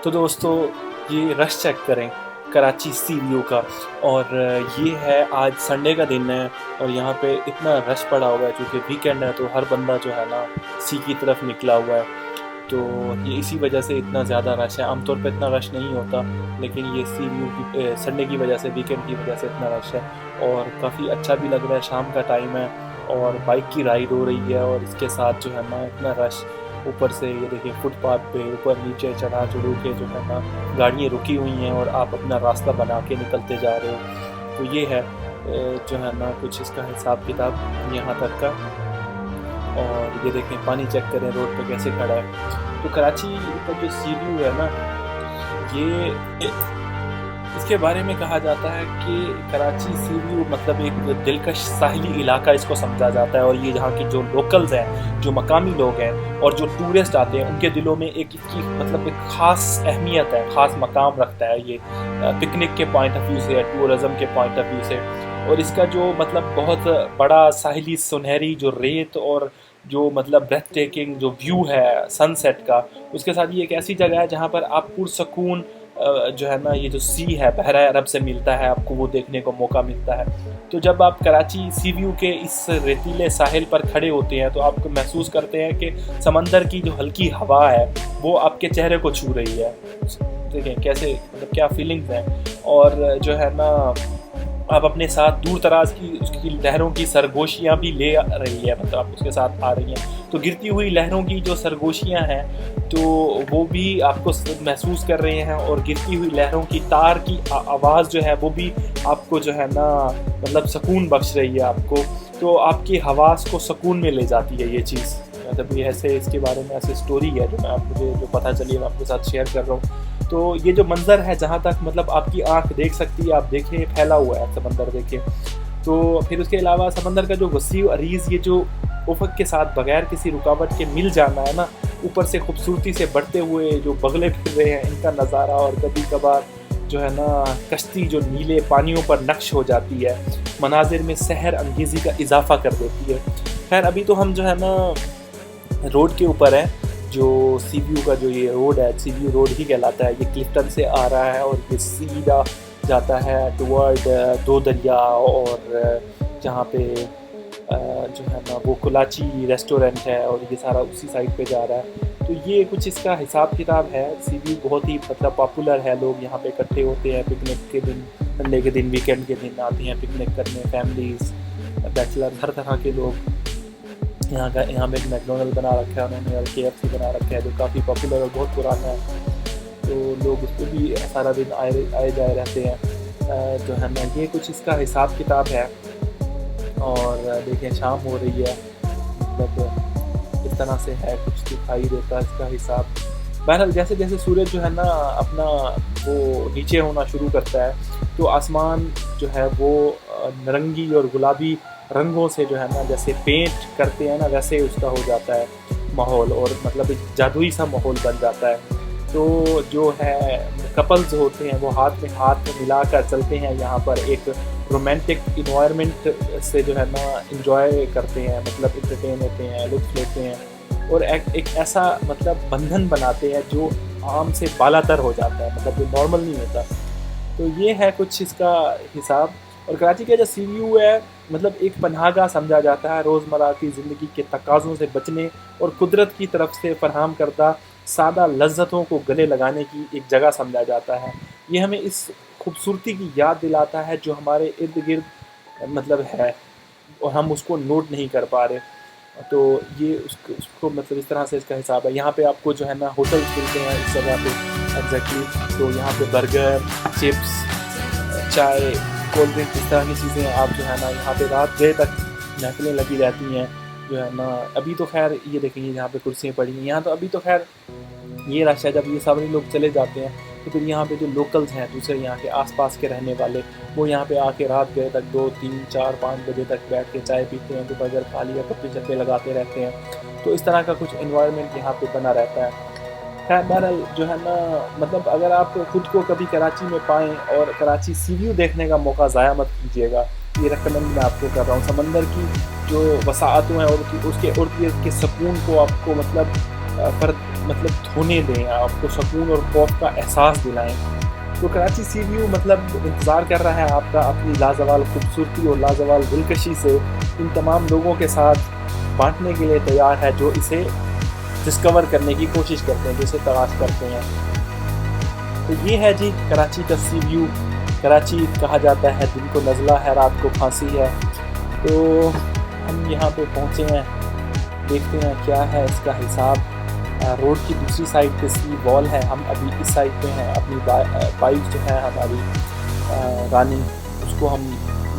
तो दोस्तों ये रश चेक करें कराची सी व्यू का। और ये है आज संडे का दिन है और यहाँ पे इतना रश पड़ा हुआ है क्योंकि वीकेंड है, तो हर बंदा जो है ना सी की तरफ निकला हुआ है। तो ये इसी वजह से इतना ज़्यादा रश है। आमतौर पे इतना रश नहीं होता, लेकिन ये सी व्यू की संडे की वजह से, वीकेंड की वजह से इतना रश है। और काफ़ी अच्छा भी लग रहा है, शाम का टाइम है और बाइक की राइड हो रही है और इसके साथ जो है ना इतना रश। ऊपर से ये देखिए फुटपाथ पे ऊपर नीचे चढ़ा चढ़ू के जो है ना गाड़ियाँ रुकी हुई हैं और आप अपना रास्ता बना के निकलते जा रहे हो। तो ये है जो है ना कुछ इसका हिसाब किताब यहाँ तक का। और ये देखें, पानी चेक करें रोड पे कैसे खड़ा है। तो कराची का जो सी व्यू है ना, ये इसके बारे में कहा जाता है कि कराची सी व्यू मतलब एक दिलकश साहिली इलाका इसको समझा जाता है। और ये यहाँ के जो लोकल्स हैं, जो मकामी लोग हैं और जो टूरिस्ट आते हैं, उनके दिलों में एक इसकी मतलब एक ख़ास अहमियत है, ख़ास मकाम रखता है ये पिकनिक के पॉइंट ऑफ व्यू से, टूरिज़म के पॉइंट ऑफ व्यू से। और इसका जो मतलब बहुत बड़ा साहिली सुनहरी जो रेत और जो मतलब ब्रेथ टेकिंग जो व्यू है सनसेट का, उसके साथ ये एक ऐसी जगह है जहाँ पर आप पुरसकून जो है ना ये जो सी है बहरा अरब से मिलता है, आपको वो देखने को मौका मिलता है। तो जब आप कराची सी व्यू के इस रेतीले साहिल पर खड़े होते हैं तो आपको महसूस करते हैं कि समंदर की जो हल्की हवा है वो आपके चेहरे को छू रही है। देखें कैसे मतलब क्या फीलिंग्स हैं। और जो है ना आप अपने साथ दूर दराज की उसकी लहरों की सरगोशियाँ भी ले रही है, मतलब आप उसके साथ आ रही हैं। तो गिरती हुई लहरों की जो सरगोशियाँ हैं तो वो भी आपको महसूस कर रहे हैं। और गिरती हुई लहरों की तार की आवाज़ जो है वो भी आपको जो है ना मतलब सुकून बख्श रही है आपको। तो आपकी हवास को सुकून में ले जाती है ये चीज़। मतलब ये ऐसे इसके बारे में ऐसे स्टोरी है जो मुझे जो पता चली है मैं आपके साथ शेयर कर रहा हूँ। तो ये जो मंज़र है जहाँ तक मतलब आपकी आँख देख सकती है, आप देखें फैला हुआ है समंदर देखें। तो फिर उसके अलावा समंदर का जो वसी अरीज़ ये जो उफ़क़ के साथ बग़ैर किसी रुकावट के मिल जाना है ना, ऊपर से खूबसूरती से बढ़ते हुए जो बगले फिर रहे हैं इनका नज़ारा। और कभी कभार जो है ना कश्ती जो नीले पानियों पर नक्श हो जाती है, मनाजिर में सहर अंगेज़ी का इजाफ़ा कर देती है। खैर अभी तो हम जो है ना रोड के ऊपर है, जो सी व्यू का जो ये रोड है सी व्यू रोड ही कहलाता है। ये क्लिफ्टन से आ रहा है और ये सीधा जाता है टुवर्ड दो दरिया और जहाँ पे जो है ना वो कुलाची रेस्टोरेंट है और ये सारा उसी साइड पे जा रहा है। तो ये कुछ इसका हिसाब किताब है। सी व्यू बहुत ही मतलब पॉपुलर है, लोग यहाँ पे इकट्ठे होते हैं पिकनिक के दिन, संडे के दिन, वीकेंड के दिन आते हैं पिकनिक करने, फैमिलीज़, बैचलर, हर तरह के लोग। यहाँ पे एक मैकडोनल्ड बना रखा है उन्होंने और KFC बना रखा है जो काफ़ी पॉपुलर और बहुत पुराना है। तो लोग उस पर भी सारा दिन आए जाए रहते हैं। जो है ना ये कुछ इसका हिसाब किताब है। और देखें शाम हो रही है, मतलब इस तरह से है, कुछ दिखाई देता है इसका हिसाब। बहरहाल जैसे जैसे सूरज जो है ना अपना वो नीचे होना शुरू करता है तो आसमान जो है वो नारंगी और गुलाबी रंगों से जो है ना जैसे पेंट करते हैं ना वैसे उसका हो जाता है माहौल, और मतलब एक जादुई सा माहौल बन जाता है। तो जो है कपल्स होते हैं वो हाथ में हाथ मिलाकर चलते हैं, यहाँ पर एक रोमांटिक इन्वायरमेंट से जो है ना इंजॉय करते हैं, मतलब इंटरटेन होते हैं, लुत्फ़ लेते हैं और एक ऐसा मतलब बंधन बनाते हैं जो आम से बालातर हो जाता है, मतलब जो नॉर्मल नहीं होता। तो ये है कुछ इसका हिसाब। और कराची का जो सी व्यू है मतलब एक पनाहगाह समझा जाता है, रोज़मर्रा की ज़िंदगी के तकाज़ों से बचने और कुदरत की तरफ से फराहम करदा सादा लज्जतों को गले लगाने की एक जगह समझा जाता है। ये हमें इस खूबसूरती की याद दिलाता है जो हमारे इर्द गिर्द मतलब है और हम उसको नोट नहीं कर पा रहे। तो ये उसको मतलब इस तरह से इसका हिसाब है। यहाँ पे आपको जो है ना होटल्स मिलते हैं इस जगह पे एग्जैक्टली। तो यहाँ पे बर्गर, चिप्स, चाय, कोल्ड ड्रिंक, इस तरह की चीज़ें आप जो है ना यहाँ पे रात देर तक महफिलें लगी रहती हैं जो है ना। अभी तो खैर ये देखेंगे यहाँ पे कुर्सियाँ पड़ी हैं, यहाँ तो अभी तो खैर ये रश है। जब ये सारे लोग चले जाते हैं तो फिर यहाँ पे जो लोकल्स हैं दूसरे यहाँ के आसपास के रहने वाले वो यहाँ पे आके रात गए तक 2, 3, 4, 5 बजे तक बैठ के चाय पीते हैं, दोपहर खा लिया, गप्पे शप्पे लगाते रहते हैं। तो इस तरह का कुछ इन्वायरमेंट यहाँ पे बना रहता है। खैर बहरहाल जो है ना मतलब अगर आप खुद को कभी कराची में पाएँ और कराची सी व्यू देखने का मौका ज़ाया मत कीजिएगा, ये रेकमेंड मैं आपको कर रहा हूँ। समंदर की जो वसाअतों हैं और उसके इर्द गिर्द के सुकून को आपको मतलब मतलब धोने दें, आपको सुकून और खौफ का एहसास दिलाएँ। तो कराची सी व्यू मतलब इंतज़ार कर रहा है आपका अपनी लाजवाल खूबसूरती और लाजवाल दिलकशी से इन तमाम लोगों के साथ बाँटने के लिए तैयार है जो इसे डिस्कवर करने की कोशिश करते हैं, जो इसे तलाश करते हैं। तो ये है जी कराची का सी व्यू। कराची कहा जाता है दिन को नज़ला है, रात को फांसी है। तो हम यहाँ पे पहुँचे हैं, देखते हैं क्या है इसका हिसाब। रोड की दूसरी साइड पे सी वॉल है, हम अभी इस साइड पे हैं। अपनी बाइक जो है हमारी रनिंग, उसको हम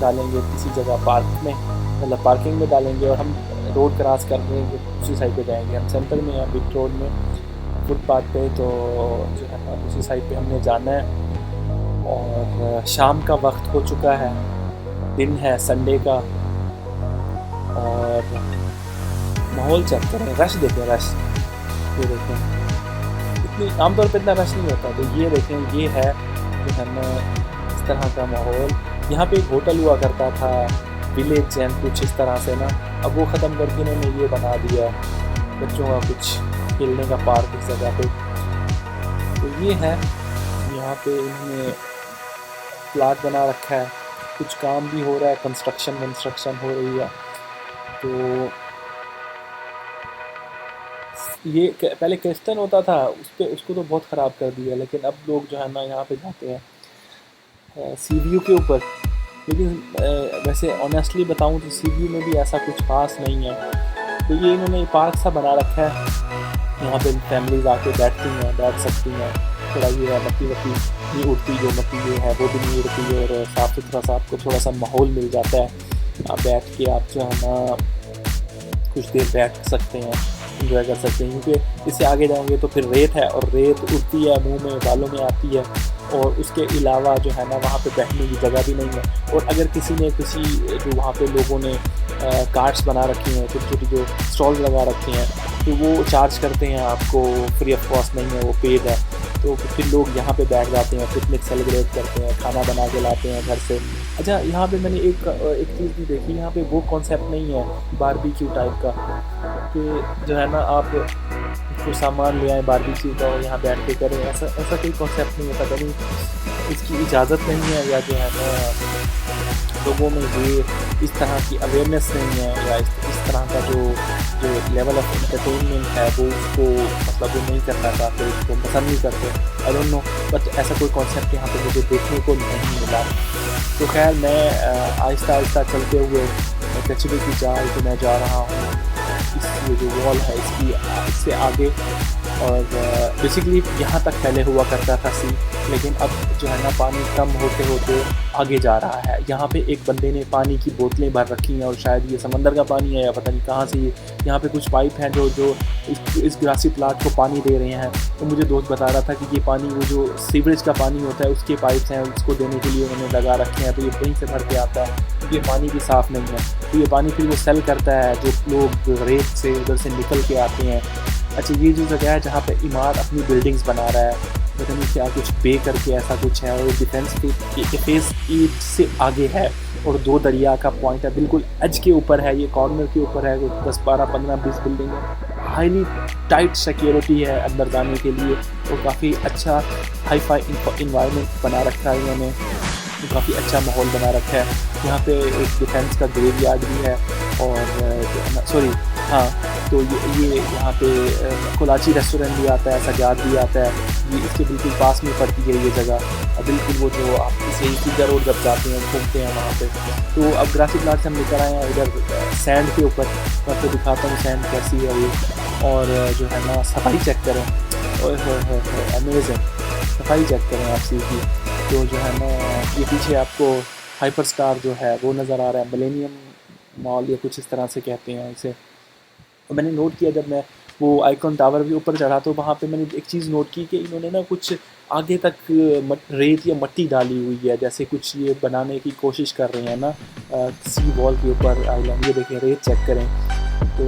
डालेंगे किसी जगह पार्क में, मतलब पार्किंग में डालेंगे और हम रोड क्रॉस करने दूसरी साइड पे जाएंगे। हम सेंटर में हैं, बिग रोड में, फुटपाथ पे, तो जो है ना दूसरी साइड पे हमने जाना है। और शाम का वक्त हो चुका है, दिन है संडे का, और माहौल चेक करें, रश देखें, रश ये देखें, इतनी आमतौर पे इतना रश नहीं होता। तो ये देखें, ये है जो है ना इस तरह का माहौल। यहाँ पे एक होटल हुआ करता था, विलेज जैन कुछ इस तरह से ना, अब वो ख़त्म करके इन्होंने ये बना दिया बच्चों का कुछ खेलने का पार्क इस जगह पे। तो ये है, यहाँ पे इन्होंने प्लाट बना रखा है, कुछ काम भी हो रहा है, कंस्ट्रक्शन हो रही है। तो ये पहले क्रिस्टन होता था, उसको तो बहुत ख़राब कर दिया, लेकिन अब लोग जो है ना यहाँ पे जाते हैं सी व्यू के ऊपर। लेकिन वैसे ऑनेस्टली बताऊँ तो सी व्यू में भी ऐसा कुछ खास नहीं है। तो ये इन्होंने पार्क सा बना रखा है, यहाँ पे फैमिलीज आके बैठ सकती हैं। थोड़ा ये है, मट्टी नहीं उड़ती, जो मट्टी ये है वो भी नहीं उड़ती है, और साफ़ सुथरा सा आपको थोड़ा सा माहौल मिल जाता है। आप बैठ के आप जो है ना कुछ देर बैठ सकते हैं, इंजॉय कर सकते हैं, क्योंकि इससे आगे जाएंगे तो फिर रेत है, और रेत उड़ती है, मुंह में बालों में आती है, और उसके अलावा जो है ना वहाँ पे बैठने की जगह भी नहीं है। और अगर किसी जो वहाँ पे लोगों ने कार्ट्स बना रखी हैं, छोटी छोटी जो स्टॉल लगा रखे हैं, तो वो चार्ज करते हैं आपको, फ्री ऑफ कॉस्ट नहीं है, वो पेड है। तो फिर लोग यहाँ पे बैठ जाते हैं, पिकनिक सेलिब्रेट करते हैं, खाना बना के लाते हैं घर से। अच्छा, यहाँ पे मैंने एक चीज़ भी देखी, यहाँ पे वो कॉन्सेप्ट नहीं है बारबेक्यू टाइप का, कि जो है ना आप कुछ सामान ले आए बारबेक्यू का और यहाँ बैठ के करें, ऐसा कोई कॉन्सेप्ट नहीं है। पता नहीं इसकी इजाज़त नहीं है, या जो है ना लोगों में ये इस तरह की अवेयरनेस नहीं है, या इस तरह का जो लेवल ऑफ एंटरटेनमेंट है वो उसको मतलब वो नहीं करना चाहते, उसको पसंद नहीं करते। आई डोंट नो, बट ऐसा कोई कॉन्सेप्ट यहाँ पे मुझे देखने को नहीं मिला। तो खैर मैं आहिस्ता चलते हुए कचरे की जाल पे मैं जा रहा हूँ, ये जो वॉल है इससे आगे, और बेसिकली यहाँ तक पहले हुआ करता था सी, लेकिन अब जो है ना पानी कम होते होते आगे जा रहा है। यहाँ पे एक बंदे ने पानी की बोतलें भर रखी हैं, और शायद ये समंदर का पानी है या पता नहीं कहाँ से। यहाँ पे कुछ पाइप हैं जो इस ग्रासी प्लाट को पानी दे रहे हैं। तो मुझे दोस्त बता रहा था कि ये पानी वो जो सीवरेज का पानी होता है उसके पाइप्स हैं, उसको देने के लिए उन्होंने लगा रखे हैं, तो ये वहीं से भर के आता है। ये पानी भी साफ़ नहीं है, तो ये पानी फिर वो सेल करता है जो लोग रेत से उधर से निकल के आते हैं। अच्छा, ये जो जगह है जहाँ पे इमारत अपनी बिल्डिंग्स बना रहा है, पता नहीं क्या कुछ पे करके ऐसा कुछ है, और डिफेंस फेस ईद से आगे है, और 2 दरिया का पॉइंट है, बिल्कुल एज के ऊपर है, ये कॉर्नर के ऊपर है। 10, 12, 15, 20 बिल्डिंग है, हाईली टाइट सिक्योरिटी है अंदर जाने के लिए, और काफ़ी अच्छा हाई फाई इन्वायरमेंट बना रखा है इन्होंने, काफ़ी अच्छा माहौल बना रखा है। यहाँ पे एक डिफेंस का ग्रेवयार्ड भी है, और सॉरी हाँ, तो ये यहाँ पे कोलाची रेस्टोरेंट भी आता है, सजाद भी आता है, ये इसके बिल्कुल पास में पड़ती है ये जगह। बिल्कुल वो जो आप इसे सीधा रोड जब जाते हैं घूमते हैं वहाँ पे। तो अब ग्रासी प्लाट से हम लेकर आए हैं इधर सैंड के ऊपर, मैं आपको दिखाता हूँ सैंड कैसी है ये, और जो है ना सफाई चेक करें, ओह अमेजिंग, सफाई चेक करें आप सीधी। तो जो है ना ये पीछे आपको हाइपर स्टार जो है वो नज़र आ रहा है, मिलेनियम मॉल या कुछ इस तरह से कहते हैं इसे। और मैंने नोट किया जब मैं वो आइकॉन टावर के ऊपर चढ़ा, तो वहाँ पे मैंने एक चीज़ नोट की कि इन्होंने ना कुछ आगे तक रेत या मिट्टी डाली हुई है, जैसे कुछ ये बनाने की कोशिश कर रहे हैं ना सी वॉल के ऊपर आइलैंड। ये देखें, रेत चेक करें, तो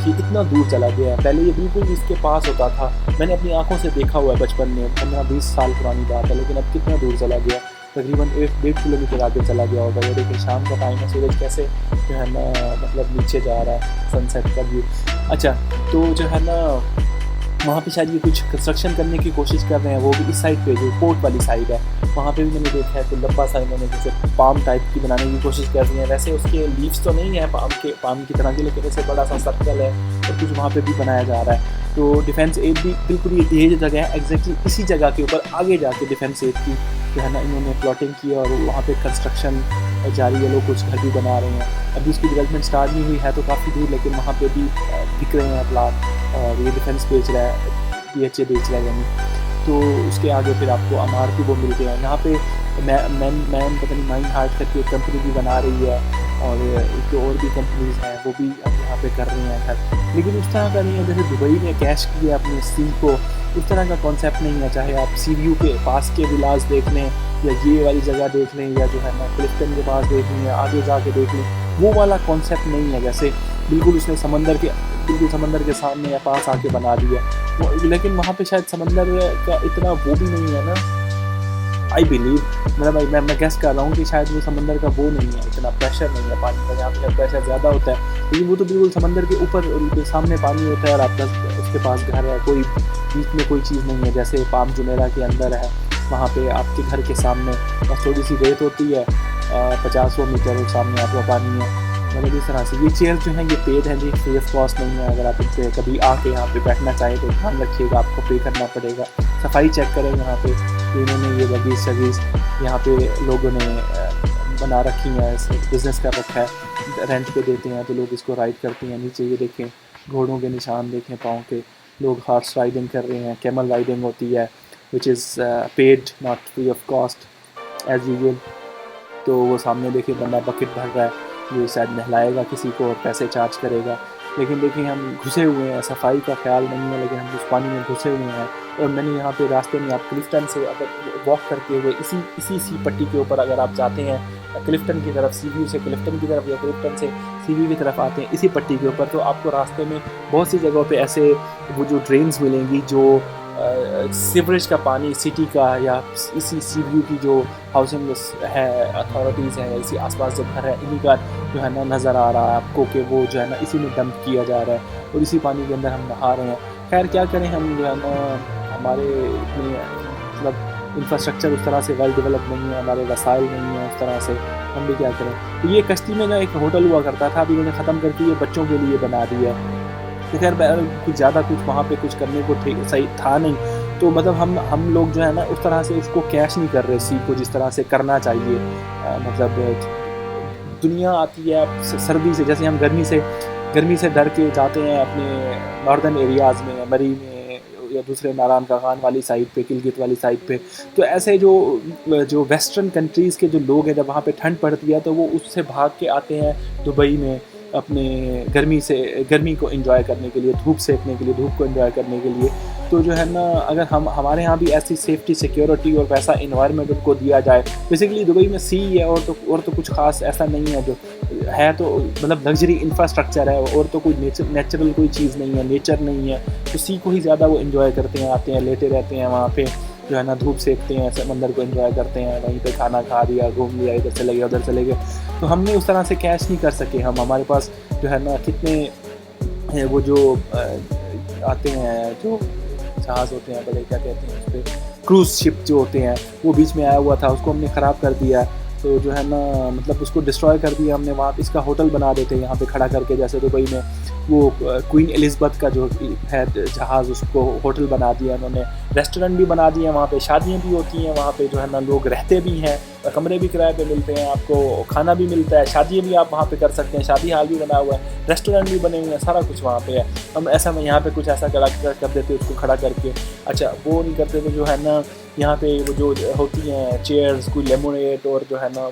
ये इतना दूर चला गया है। पहले ये बिल्कुल इसके पास होता था, मैंने अपनी आंखों से देखा हुआ है बचपन में, 15-20 साल पुरानी बात है, लेकिन अब कितना दूर चला गया, तकरीबन 1-1.5 किलोमीटर आगे चला गया होगा। ये देखिए शाम का टाइम है, सूरज कैसे जो है ना मतलब नीचे जा रहा है, सनसेट का व्यू। अच्छा, तो जो है ना वहाँ पे शायद ये कुछ कंस्ट्रक्शन करने की कोशिश कर रहे हैं, वो भी इस साइड पे जो पोर्ट वाली साइड है वहाँ पे भी मैंने देखा है। तो लंबा सा इन्होंने जैसे पाम टाइप की बनाने की कोशिश कर रही है। वैसे उसके लीव्स तो नहीं है पाम की तरह की, लेकिन ऐसे बड़ा सा सर्कल है और कुछ वहाँ पे भी बनाया जा रहा है। तो डिफेंस एड भी बिल्कुल ये जगह है, एग्जैक्टली इसी जगह के ऊपर आगे जाके डिफेंस एड की जो है ना इन्होंने प्लॉटिंग की और वहाँ पे कंस्ट्रक्शन जारी है। लोग कुछ घर भी बना रहे हैं। अभी उसकी डेवलपमेंट स्टार्ट नहीं हुई है तो काफ़ी दूर, लेकिन वहाँ पे भी बिक रहे हैं प्लाट। और ये डिफेंस बेच रहा है, PHA बेच रहा है यानी। तो उसके आगे फिर आपको अमारती वो मिलते हैं। यहाँ पे मैन पता नहीं माइन हार्ट करके एक कंपनी भी बना रही है और एक और भी कंपनीज हैं वो भी अब यहाँ पे कर रही हैं घर, लेकिन उस तरह का नहीं है जैसे दुबई ने कैश किया अपने सी को, उस तरह का कॉन्सेप्ट नहीं है। चाहे आप सी व्यू के पास के विलास देख लें या ये वाली जगह देख लें या जो है ना क्लिफ्टन के पास देख लें या आगे जाके देख लें, वो वाला कॉन्सेप्ट नहीं है। जैसे बिल्कुल उसने समंदर के सामने या पास आके बना दिया, लेकिन वहाँ पे शायद समंदर का इतना वो भी नहीं है ना, आई बिलीव, मतलब मैं गेस कर रहा हूँ कि शायद वो समंदर का वो नहीं है, इतना प्रेशर नहीं है पानी का। यहाँ पे प्रेशर ज़्यादा होता है, लेकिन वो तो बिल्कुल समंदर के ऊपर सामने पानी होता है और आपका उसके पास घर है, कोई बीच में कोई चीज़ नहीं है। जैसे पाम जुमेरा के अंदर है, वहाँ पे आपके घर के सामने बस थोड़ी सी रेत होती है, 50-100 मीटर सामने आपका पानी है। मतलब इस तरह से ये चेयर जो हैं ये पेड हैं जी, फ्री ऑफ कॉस्ट नहीं है। अगर आप इनसे कभी आके यहाँ पे बैठना चाहें तो ध्यान रखिएगा, आपको पे करना पड़ेगा। सफाई चेक करें यहाँ पे, तो इन्होंने ये बगीच यहाँ पे लोगों ने बना रखी हैं, बिज़नेस कर रखा है, रेंट पे देते हैं तो लोग इसको राइड करते हैं। नीचे ये देखें घोड़ों के निशान देखें पाँव के, लोग हॉर्स राइडिंग कर रहे हैं, कैमल राइडिंग होती है which is paid not free of cost as usual. तो वो सामने देखिए बंदा बकेट भर रहा है, ये शायद नहलाएगा किसी को और पैसे चार्ज करेगा। लेकिन देखिए हम घुसे हुए हैं, सफाई का ख्याल नहीं है, लेकिन हम उस पानी में घुसे हुए हैं। और मैंने यहाँ पे रास्ते में आप क्लिफ्टन से अगर वॉक करते हुए इसी सी पट्टी के ऊपर अगर आप जाते हैं क्लिफ्टन की तरफ, सी व्यू से क्लिफ्टन की तरफ या क्लिफ्टन से सी व्यू की तरफ आते हैं इसी पट्टी के ऊपर, तो आपको रास्ते में बहुत सी जगहों पे ऐसे वो जो ड्रेन्स मिलेंगी जो सीवरेज का पानी सिटी का या इसी सी व्यू की जो हाउसिंग है अथॉरिटीज़ हैं, इसी आसपास जो घर है, इन्हीं का जो है ना नज़र आ रहा है आपको कि वो जो है ना इसी में डंप किया जा रहा है और इसी पानी के अंदर हम नहा रहे हैं। खैर क्या करें, हम जो है ना हमारे इतने मतलब इंफ्रास्ट्रक्चर उस तरह से वेल डेवलप नहीं है, हमारे वसाइल नहीं है उस तरह से, हम भी क्या करें। तो ये कश्ती में ना एक होटल हुआ करता था, अभी उन्होंने ख़त्म करके ये बच्चों के लिए बना दिया। तो खैर कुछ ज़्यादा कुछ वहाँ पे कुछ करने को सही था नहीं, तो मतलब हम लोग जो है ना उस तरह से इसको कैश नहीं कर रहे सी को जिस तरह से करना चाहिए। मतलब दुनिया आती है सर्दी से, जैसे हम गर्मी से डर के जाते हैं अपने नॉर्दर्न एरियाज़ में, मरी में या दूसरे नारायण खान वाली साइड पे, किलगित वाली साइड पे। तो ऐसे जो वेस्टर्न कंट्रीज़ के जो लोग हैं, जब वहाँ पे ठंड पड़ती है तो वो उससे भाग के आते हैं दुबई में अपने गर्मी को एंजॉय करने के लिए, धूप सेकने के लिए, धूप को एंजॉय करने के लिए। तो जो है ना अगर हमारे यहाँ भी ऐसी सेफ्टी सिक्योरिटी और वैसा इन्वायरमेंट उनको दिया जाए, बेसिकली दुबई में सी है और तो कुछ खास ऐसा नहीं है, जो है तो मतलब लग्जरी इंफ्रास्ट्रक्चर है और तो कोई नेचुरल कोई चीज़ नहीं है, नेचर नहीं है। तो सी को ही ज़्यादा वो एंजॉय करते हैं, आते हैं, लेटे रहते हैं वहाँ पे, जो है ना धूप सेकते हैं, समंदर को एंजॉय करते हैं, वहीं पे खाना खा लिया, घूम लिया, इधर चले गए उधर चले गए। तो हमने उस तरह से कैश नहीं कर सके। हमारे पास जो है ना कितने वो जो आते हैं जो जहाज़ होते हैं बड़े, क्या कहते हैं उस पर, क्रूज़ शिप जो होते हैं, वो बीच में आया हुआ था, उसको हमने ख़राब कर दिया। तो जो है ना मतलब उसको डिस्ट्रॉय कर दिया हमने। वहाँ इसका होटल बना देते हैं यहाँ पे खड़ा करके, जैसे दुबई में वो क्वीन एलिज़ाबेथ का जो है जहाज़, उसको होटल बना दिया उन्होंने, रेस्टोरेंट भी बना दिए, वहाँ पे शादियाँ भी होती हैं, वहाँ पे जो है ना लोग रहते भी हैं, कमरे भी किराए पे मिलते हैं, आपको खाना भी मिलता है, शादियाँ भी आप वहाँ पे कर सकते हैं, शादी हाल भी बना हुआ है, रेस्टोरेंट भी बने हुए हैं, सारा कुछ वहाँ पे है। हम ऐसा यहाँ पे कुछ ऐसा कर देते उसको खड़ा करके, अच्छा वो नहीं करते तो जो है ना यहाँ पे वो जो होती हैं चेयर्स, कोई लेमोनेड और जो है ना